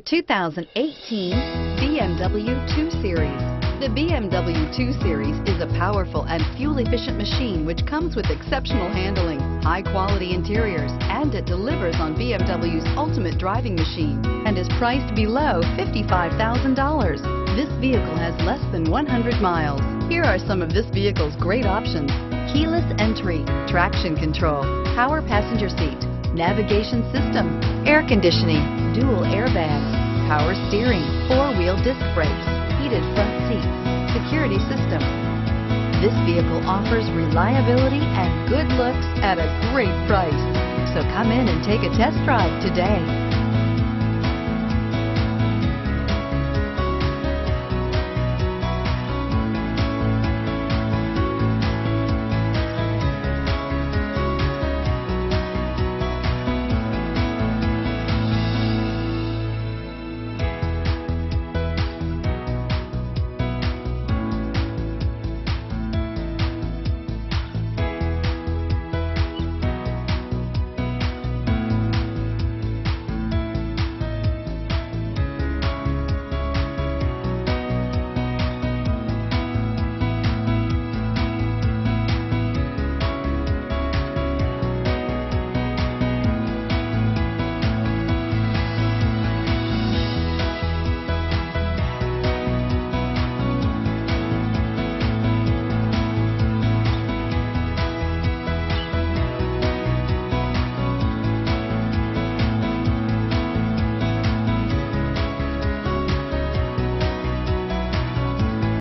2018 BMW 2 Series. The BMW 2 Series is a powerful and fuel-efficient machine which comes with exceptional handling, high-quality interiors, and it delivers on BMW's ultimate driving machine and is priced below $55,000. This vehicle has less than 100 miles. Here are some of this vehicle's great options: keyless entry, traction control, power passenger seat, navigation system, air conditioning, dual airbags, power steering, four-wheel disc brakes, heated front seats, security system. This vehicle offers reliability and good looks at a great price. So come in and take a test drive today.